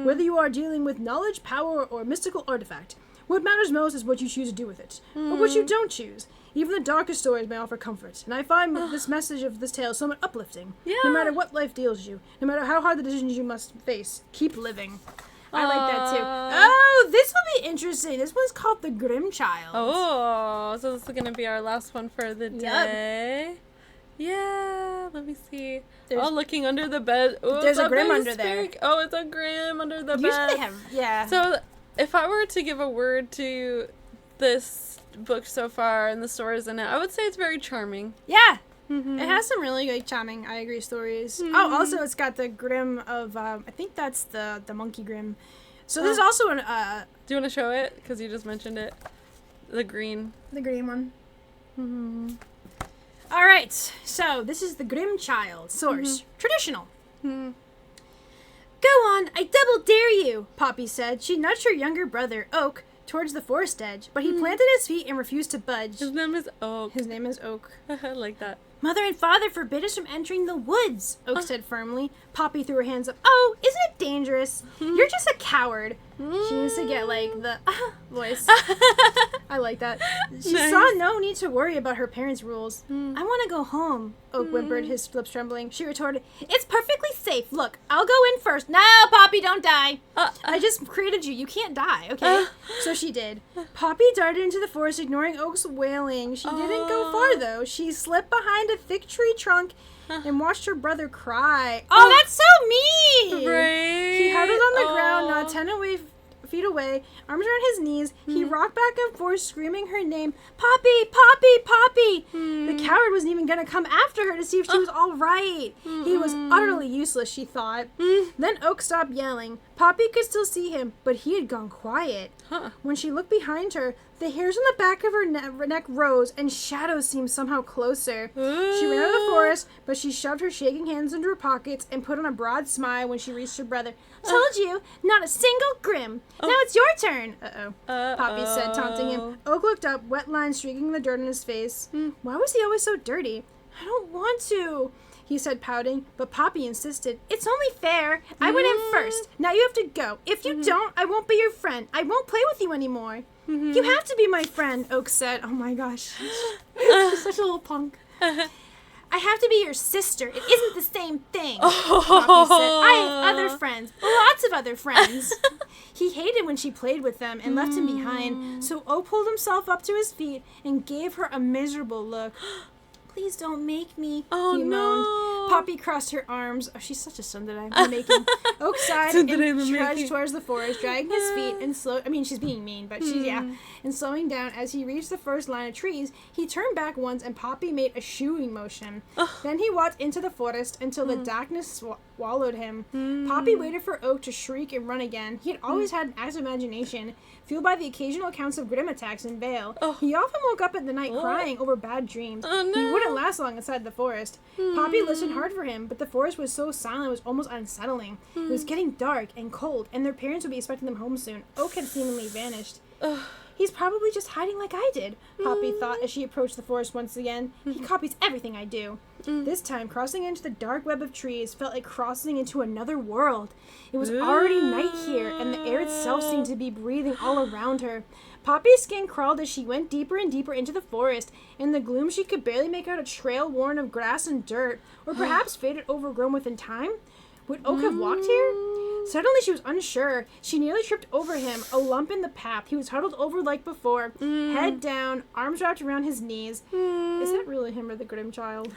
Whether you are dealing with knowledge, power, or mystical artifact, what matters most is what you choose to do with it, or what you don't choose. Even the darkest stories may offer comfort, and I find this message of this tale somewhat uplifting. No matter what life deals you, no matter how hard the decisions you must face, keep living. I like that too. Oh, this will be interesting. This one's called The Grimm Child. Oh, so this is going to be our last one for the day. Yeah, let me see. Looking under the bed. Ooh, there's a Grimm under there. Oh, it's a Grimm under the bed. Usually they have, So if I were to give a word to this book so far and the stories in it, I would say it's very charming. Yeah. It has some really good charming, I agree, stories. Oh, also it's got the Grimm of, I think that's the Monkey Grimm. So there's also an, do you want to show it? Because you just mentioned it. The green. The green one. All right, so this is The Grimm Child. Source, traditional. Go on, I double dare you, Poppy said. She nudged her younger brother, Oak, towards the forest edge, but he planted his feet and refused to budge. His name is Oak. His name is Oak. I like that. Mother and father forbid us from entering the woods, Oak said firmly. Poppy threw her hands up. Oh, isn't it dangerous? You're just a coward. She needs to get, like, the voice. I like that. She saw no need to worry about her parents' rules. I want to go home, Oak whimpered, his lips trembling. She retorted, it's perfectly safe. Look, I'll go in first. No, Poppy, don't die. I just created you. You can't die, okay? So she did. Poppy darted into the forest, ignoring Oak's wailing. She didn't go far, though. She slipped behind a thick tree trunk and watched her brother cry. Oh, that's so mean! Right. He huddled on the ground, not 10 feet away, arms around his knees. He rocked back and forth, screaming her name, Poppy, Poppy, Poppy! The coward wasn't even going to come after her to see if she was all right. He was utterly useless, she thought. Then Oak stopped yelling. Poppy could still see him, but he had gone quiet. Huh. When she looked behind her, the hairs on the back of her neck rose, and shadows seemed somehow closer. She ran out of the forest, but she shoved her shaking hands into her pockets and put on a broad smile when she reached her brother. Told you, not a single Grimm. Now it's your turn. Poppy said, taunting him. Oak looked up, wet lines streaking the dirt on his face. Why was he always so dirty? I don't want to, he said, pouting, but Poppy insisted. It's only fair. I went in first. Now you have to go. If you don't, I won't be your friend. I won't play with you anymore. You have to be my friend, Oak said. Oh my gosh. She's such a little punk. I have to be your sister. It isn't the same thing, Poppy said. I have other friends. Lots of other friends. He hated when she played with them and left him behind, so Oak pulled himself up to his feet and gave her a miserable look. Please don't make me, he moaned. Poppy crossed her arms. Oh, she's such a tsundere. I'm making. Oak sighed and trudged towards the forest, dragging his feet and she's being mean, but and slowing down as he reached the first line of trees. He turned back once and Poppy made a shooing motion. Then he walked into the forest until the darkness swallowed him. Poppy waited for Oak to shriek and run again. He had always had an active imagination, fueled by the occasional accounts of Grimm attacks in Vale. He often woke up at the night crying over bad dreams. He wouldn't last long inside the forest. Poppy listened hard for him, but the forest was so silent it was almost unsettling. It was getting dark and cold, and their parents would be expecting them home soon. Oak had seemingly vanished. He's probably just hiding like I did, Poppy thought as she approached the forest once again. He copies everything I do. This time, crossing into the dark web of trees felt like crossing into another world. It was already night here, and the air itself seemed to be breathing all around her. Poppy's skin crawled as she went deeper and deeper into the forest. In the gloom, she could barely make out a trail worn of grass and dirt, or perhaps faded overgrown within time. Would Oak have walked here? Suddenly she was unsure. She nearly tripped over him, a lump in the path. He was huddled over like before, head down, arms wrapped around his knees. Is that really him or the Grimm child?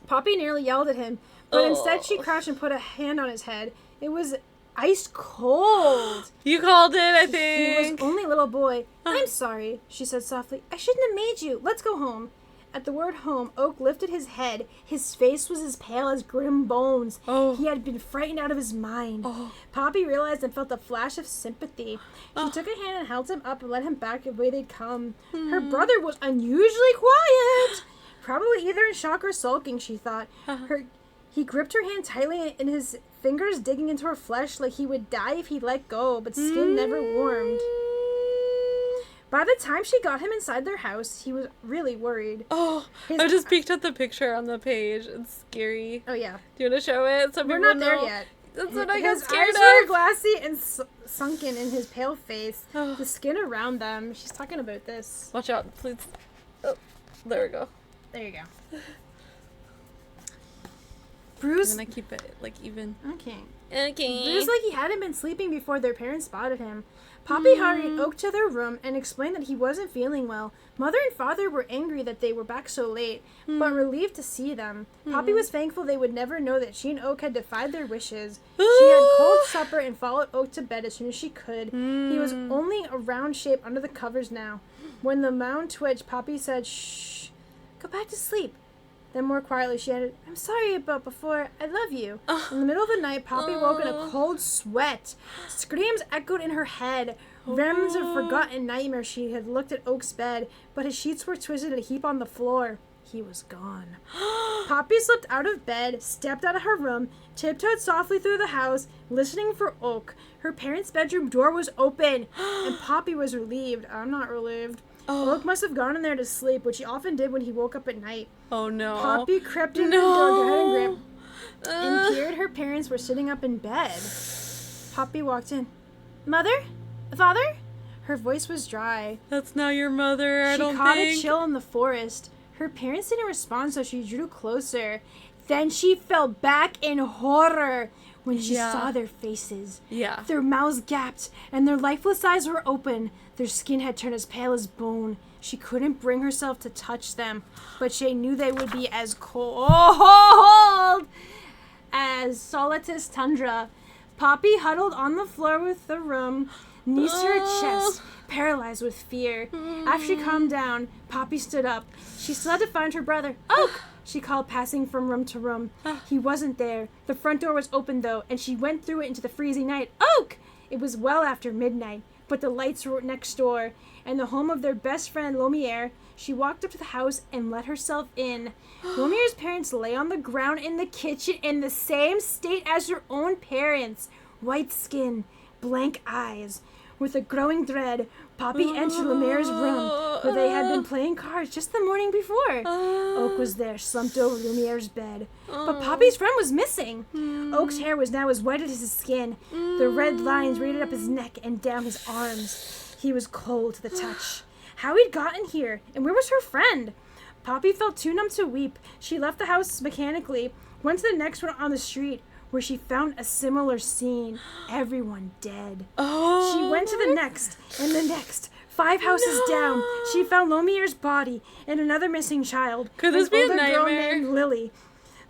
Poppy nearly yelled at him, but instead she crouched and put a hand on his head. It was ice cold. You called it, I think. He was only a little boy. I'm sorry, she said softly. I shouldn't have made you. Let's go home. At the word home, Oak lifted his head. His face was as pale as Grimm bones. He had been frightened out of his mind. Poppy realized and felt a flash of sympathy. She took a hand and held him up and led him back the way they'd come. Her brother was unusually quiet. Probably either in shock or sulking, she thought. He gripped her hand tightly and his fingers digging into her flesh like he would die if he let go, but skin never warmed. By the time she got him inside their house, he was really worried. I just peeked at the picture on the page. It's scary. Oh, yeah. Do you want to show it? So we're not there yet. That's what I got scared of. His eyes were glassy and sunken in his pale face. The skin around them. She's talking about this. Watch out, please. Oh, there we go. There you go. Bruce. I'm gonna keep it, even. Okay. Bruce, like he hadn't been sleeping before their parents spotted him. Poppy hurried Oak to their room and explained that he wasn't feeling well. Mother and father were angry that they were back so late, but relieved to see them. Poppy was thankful they would never know that she and Oak had defied their wishes. She had cold supper and followed Oak to bed as soon as she could. He was only a round shape under the covers now. When the mound twitched, Poppy said, "Shh, go back to sleep." Then more quietly she added, "I'm sorry about before. I love you." In the middle of the night, Poppy woke in a cold sweat. Screams echoed in her head. Remnants of forgotten nightmare. She had looked at Oak's bed, but his sheets were twisted in a heap on the floor. He was gone. Poppy slipped out of bed, stepped out of her room, tiptoed softly through the house, listening for Oak. Her parents' bedroom door was open, and Poppy was relieved. I'm not relieved. Oak must have gone in there to sleep, which he often did when he woke up at night. Oh, no. Poppy crept in the door. Go ahead and Grimm. And peered. Her parents were sitting up in bed. Poppy walked in. "Mother? Father?" Her voice was dry. That's not your mother, I don't think. She caught a chill in the forest. Her parents didn't respond, so she drew closer. Then she fell back in horror when she saw their faces. Their mouths gaped, and their lifeless eyes were open. Their skin had turned as pale as bone. She couldn't bring herself to touch them, but she knew they would be as cold as solitous tundra. Poppy huddled on the floor with the room, knees to her chest, paralyzed with fear. After she calmed down, Poppy stood up. She still had to find her brother. "Oak! she called, passing from room to room. He wasn't there. The front door was open, though, and she went through it into the freezing night. Oak! It was well after midnight, but the lights were next door, and the home of their best friend, Lumiere. She walked up to the house and let herself in. Lumiere's parents lay on the ground in the kitchen in the same state as her own parents. White skin, blank eyes. With a growing dread, Poppy entered Lumiere's room, where they had been playing cards just the morning before. Oak was there, slumped over Lumiere's bed. But Poppy's friend was missing. Oak's hair was now as white as his skin. The red lines rated up his neck and down his arms. He was cold to the touch. How he'd gotten here, and where was her friend? Poppy felt too numb to weep. She left the house mechanically, went to the next one on the street, where she found a similar scene. Everyone dead. She went to the next, and the next. 5 houses down, she found Lumiere's body and another missing child. Could this be a nightmare? Girl named Lily.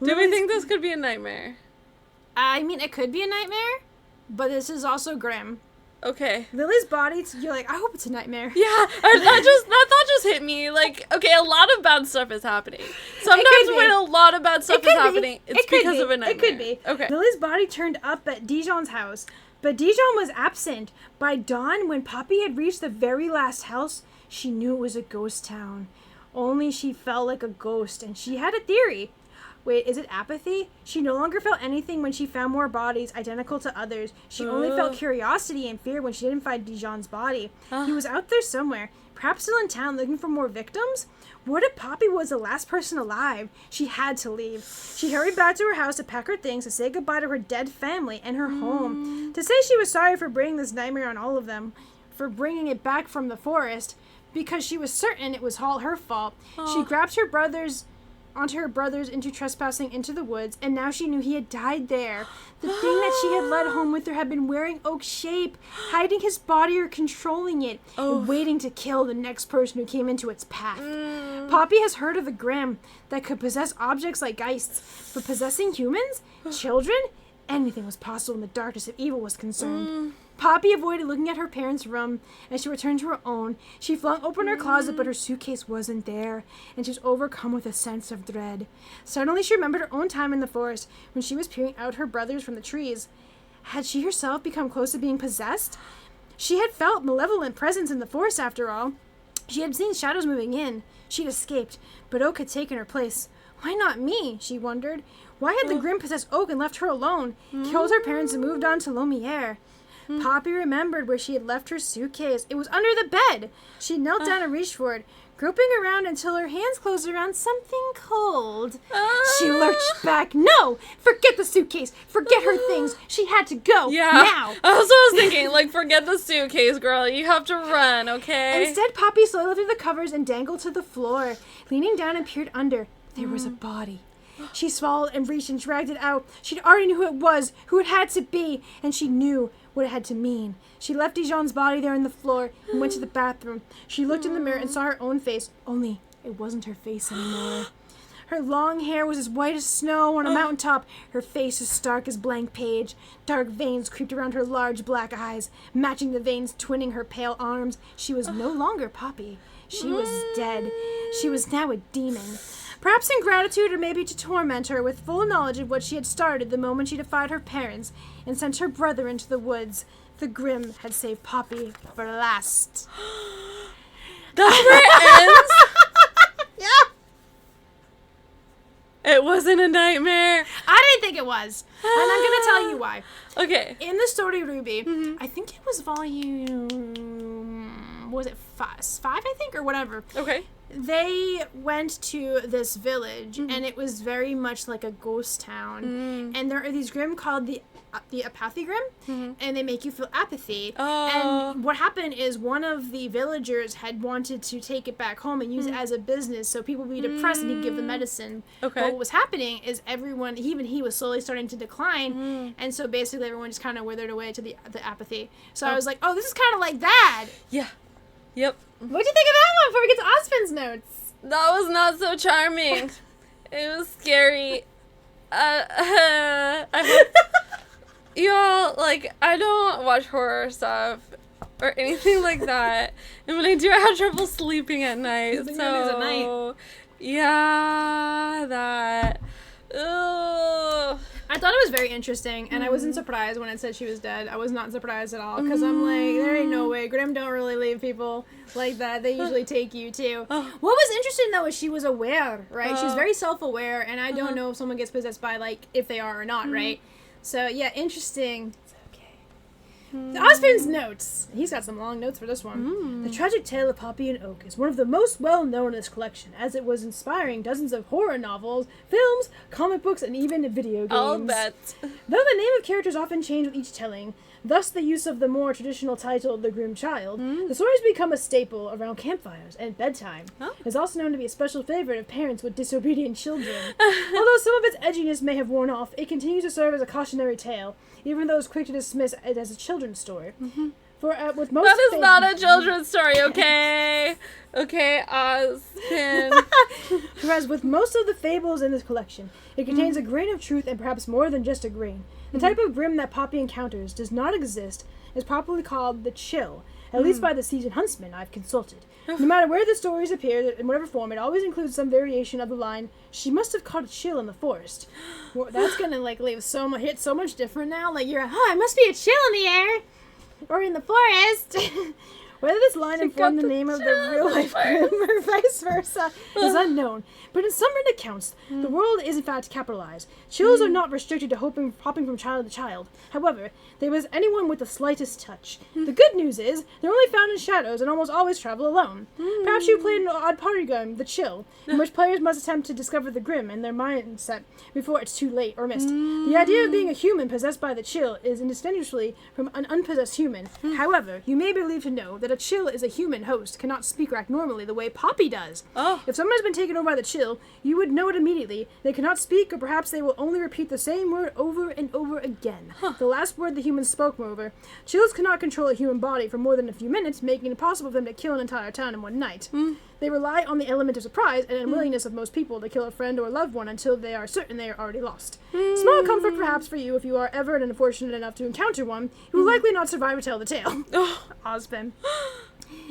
Do we think this could be a nightmare? I mean, it could be a nightmare, but this is also Grimm. Okay. Lily's body, you're like, I hope it's a nightmare. Yeah, that thought just hit me. Like, okay, a lot of bad stuff is happening. Sometimes when a lot of bad stuff is happening, it's because of a nightmare. It could be. Okay. Lily's body turned up at Dijon's house, but Dijon was absent. By dawn, when Poppy had reached the very last house, she knew it was a ghost town. Only she felt like a ghost, and she had a theory. Wait, is it apathy? She no longer felt anything when she found more bodies identical to others. She only felt curiosity and fear when she didn't find Dijon's body. He was out there somewhere, perhaps still in town looking for more victims? What if Poppy was the last person alive? She had to leave. She hurried back to her house to pack her things, to say goodbye to her dead family and her home. To say she was sorry for bringing this nightmare on all of them, for bringing it back from the forest, because she was certain it was all her fault. She grabbed her brothers into trespassing into the woods, and now she knew he had died there. The thing that she had led home with her had been wearing Oak's shape, hiding his body or controlling it, and waiting to kill the next person who came into its path. Poppy has heard of the Grimm that could possess objects like geists, but possessing humans? Children? Anything was possible when the darkness of evil was concerned. Poppy avoided looking at her parents' room. As she returned to her own, she flung open her closet, but her suitcase wasn't there, and she was overcome with a sense of dread. Suddenly she remembered her own time in the forest, when she was peering out her brothers from the trees. Had she herself become close to being possessed? She had felt malevolent presence in the forest, after all. She had seen shadows moving in. She'd escaped, but Oak had taken her place. Why not me? She wondered. Why had the Grimm possessed Oak and left her alone, killed her parents and moved on to Lumiere? Poppy remembered where she had left her suitcase. It was under the bed. She knelt down and reached for it, groping around until her hands closed around something cold. She lurched back. No! Forget the suitcase. Forget her things. She had to go. Now. That's what I was thinking. Like, forget the suitcase, girl. You have to run, okay? Instead, Poppy slowly lifted the covers and dangled to the floor. Leaning down and peered under, there was a body. She swallowed and reached and dragged it out. She'd already knew who it was, who it had to be, and she knew what it had to mean. She left Dijon's body there on the floor and went to the bathroom. She looked in the mirror and saw her own face, only it wasn't her face anymore. Her long hair was as white as snow on a mountaintop, her face as stark as blank page. Dark veins creeped around her large black eyes, matching the veins twinning her pale arms. She was no longer Poppy. She was dead. She was now a demon. Perhaps in gratitude, or maybe to torment her with full knowledge of what she had started the moment she defied her parents and sent her brother into the woods. The Grimm had saved Poppy for last. That's where it ends? Yeah. It wasn't a nightmare. I didn't think it was. And I'm going to tell you why. Okay. In the story RWBY, I think it was volume... was it 5, I think, or whatever. Okay. They went to this village, and it was very much like a ghost town. And there are these Grimm called the apathy Grimm, and they make you feel apathy. And what happened is one of the villagers had wanted to take it back home and use it as a business, so people would be depressed and he'd give them medicine. Okay. But what was happening is everyone, even he was slowly starting to decline, and so basically everyone just kind of withered away to the apathy. So I was like, oh, this is kind of like that. Yeah. Yep. What'd you think of that one before we get to Osfin's notes? That was not so charming. It was scary. I hope... Y'all, like, I don't watch horror stuff or anything like that. And when I do, I have trouble sleeping at night. So, Yeah, that. Ugh. I thought it was very interesting, and I wasn't surprised when it said she was dead. I was not surprised at all, because I'm like, there ain't no way. Grimm don't really leave people like that. They usually take you, too. What was interesting, though, is she was aware, right? She's very self-aware, and I don't know if someone gets possessed by, like, if they are or not, right? So, yeah, interesting. Osmond's notes. He's got some long notes for this one. The tragic tale of Poppy and Oak is one of the most well-known in this collection, as it was inspiring dozens of horror novels, films, comic books, and even video games. I'll bet. Though the name of characters often change with each telling, thus the use of the more traditional title, The Grimm Child, the stories become a staple around campfires and bedtime. It is also known to be a special favorite of parents with disobedient children. Although some of its edginess may have worn off, it continues to serve as a cautionary tale, even though it's quick to dismiss it as a children's story. For with most that is not a children's story, okay? Okay, Osmond. Whereas with most of the fables in this collection, it contains a grain of truth and perhaps more than just a grain. The type of Grimm that Poppy encounters does not exist, is properly called the chill, at least by the seasoned huntsman I've consulted. No matter where the stories appear, in whatever form, it always includes some variation of the line, "She must have caught a chill in the forest." Well, that's gonna, like, leave hit so much different now. Like, you're, it must be a chill in the air! Or in the forest! Whether this line informed the name of the real-life Grimm or vice versa is unknown. But in some written accounts, the world is in fact capitalized. Chills are not restricted to hopping from child to child. However, they was anyone with the slightest touch. The good news is, they're only found in shadows and almost always travel alone. Perhaps you played an odd party game, the chill, in which players must attempt to discover the Grimm and their mindset before it's too late or missed. The idea of being a human possessed by the chill is indistinguishably from an unpossessed human. However, you may be believed to know that a chill is a human host, cannot speak or act normally the way Poppy does. If someone has been taken over by the chill, you would know it immediately. They cannot speak, or perhaps they will only repeat the same word over and over again. The last word the humans spoke, moreover. Chills cannot control a human body for more than a few minutes, making it impossible for them to kill an entire town in one night. They rely on the element of surprise and unwillingness of most people to kill a friend or loved one until they are certain they are already lost. Small comfort perhaps for you if you are ever unfortunate enough to encounter one, who will likely not survive to tell the tale. Osmond.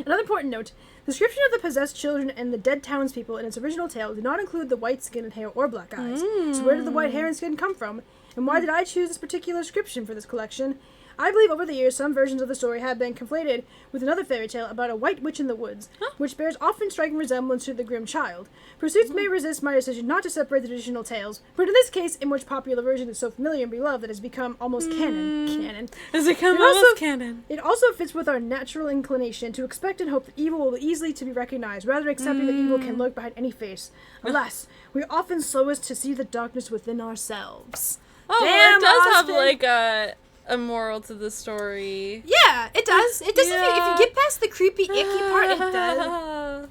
Another important note, the description of the possessed children and the dead townspeople in its original tale did not include the white skin and hair or black eyes. So where did the white hair and skin come from? And why did I choose this particular description for this collection? I believe over the years some versions of the story have been conflated with another fairy tale about a white witch in the woods, which bears often striking resemblance to the Grimm Child. Pursuits may resist my decision not to separate the traditional tales, but in this case, in which popular version is so familiar and beloved that it has become almost canon. Has become almost canon. It also fits with our natural inclination to expect and hope that evil will be easily to be recognized, rather than accepting that evil can lurk behind any face. Alas, we are often slowest to see the darkness within ourselves. Damn, it does have like a moral to the story. Yeah, it does. It does. If you get past the creepy, icky part, it does.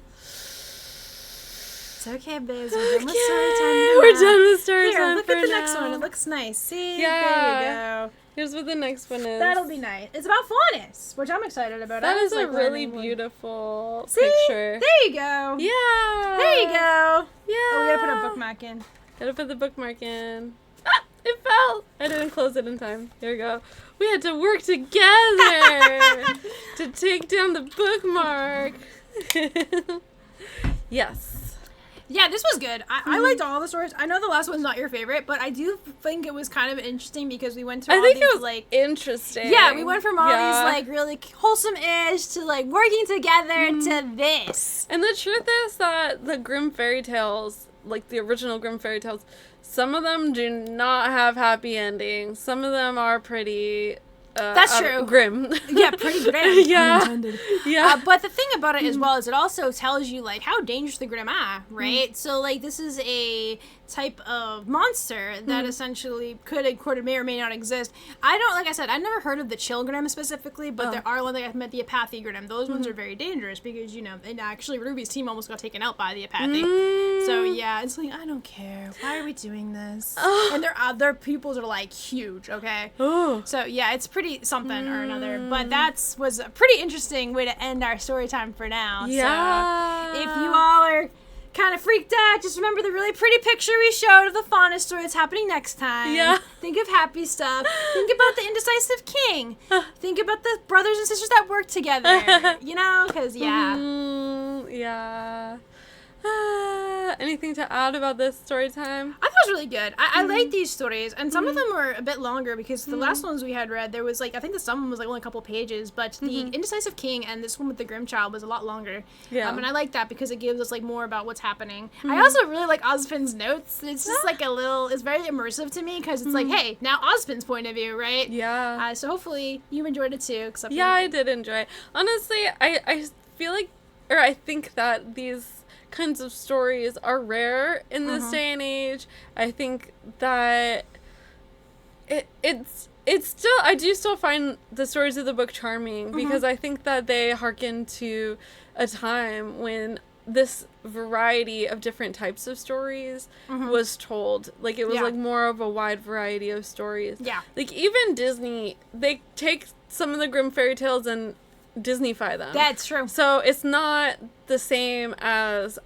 It's okay, babes. We're done with story time. We're done with story time. Here, look at the next one. It looks nice. See? Yeah. There you go. Here's what the next one is. That'll be nice. It's about faunus, which I'm excited about. That is a really beautiful See? picture. There you go. Yeah. There you go. Yeah. Oh, we gotta put a bookmark in. Gotta put the bookmark in. Ah, it fell. I didn't close it in time. Here we go. We had to work together to take down the bookmark. Yes. Yeah, this was good. I liked all the stories. I know the last one's not your favorite, but I do think it was kind of interesting because we went to all these, it was like... interesting. Yeah, we went from all these, like, really wholesome-ish to, like, working together to this. And the truth is that the Grimm fairy tales, like the original Grimm fairy tales, some of them do not have happy endings. Some of them are pretty... That's true. Grim. Yeah, pretty grim. Yeah. But the thing about it as well is it also tells you, like, how dangerous the Grimm are, right? So, like, this is a type of monster that essentially could may or may not exist. Like I said, I've never heard of the chill Grimm specifically, but there are ones, like I've met the apathy Grimm. Those ones are very dangerous because, you know, and actually RWBY's team almost got taken out by the apathy. So, yeah, it's like, I don't care. Why are we doing this? And their pupils are, like, huge, okay? So, yeah, it's pretty something or another. But that was a pretty interesting way to end our story time for now. Yeah. So, if you all are kind of freaked out, just remember the really pretty picture we showed of the faunus story that's happening next time. Yeah. Think of happy stuff. Think about the indecisive king. Think about the brothers and sisters that work together. You know? Because, yeah. Yeah. Anything to add about this story time? I thought it was really good. I like these stories, and some of them were a bit longer because the last ones we had read, there was like, I think the some one was like only a couple pages, but the Indecisive King and this one with the Grimm child was a lot longer. Yeah. And I like that because it gives us like more about what's happening. I also really like Ozpin's notes. It's just like it's very immersive to me because it's like, hey, now Ozpin's point of view, right? Yeah. So hopefully you enjoyed it too. Yeah, I did enjoy it. Honestly, I feel like, or I think that these kinds of stories are rare in this day and age. I think that it's still, I do still find the stories of the book charming because I think that they hearken to a time when this variety of different types of stories was told. Like, it was like more of a wide variety of stories. Yeah. Like, even Disney, they take some of the Grimm fairy tales and Disneyfy them. That's true. So it's not the same as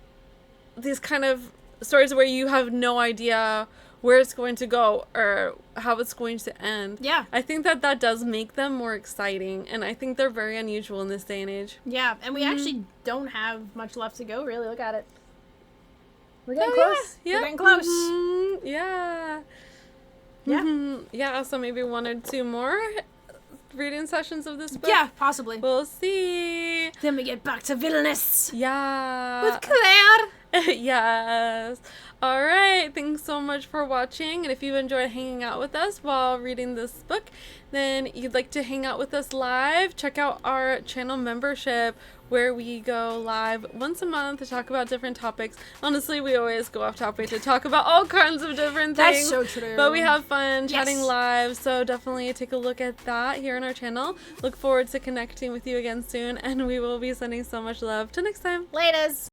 these kind of stories where you have no idea where it's going to go or how it's going to end. Yeah. I think that does make them more exciting, and I think they're very unusual in this day and age. Yeah, and we actually don't have much left to go, really. Look at it. We're getting close. Yeah. We're getting close. Yeah. Yeah. Yeah, so maybe 1 or 2 more reading sessions of this book? Yeah, possibly. We'll see. Then we get back to Villainous. Yeah. With Claire. Yes. All right. Thanks so much for watching. And if you enjoyed hanging out with us while reading this book, then you'd like to hang out with us live, check out our channel membership where we go live once a month to talk about different topics. Honestly, we always go off topic to talk about all kinds of different things. That's so true. But we have fun chatting live, so definitely take a look at that here on our channel. Look forward to connecting with you again soon, and we will be sending so much love. Till next time. Laters.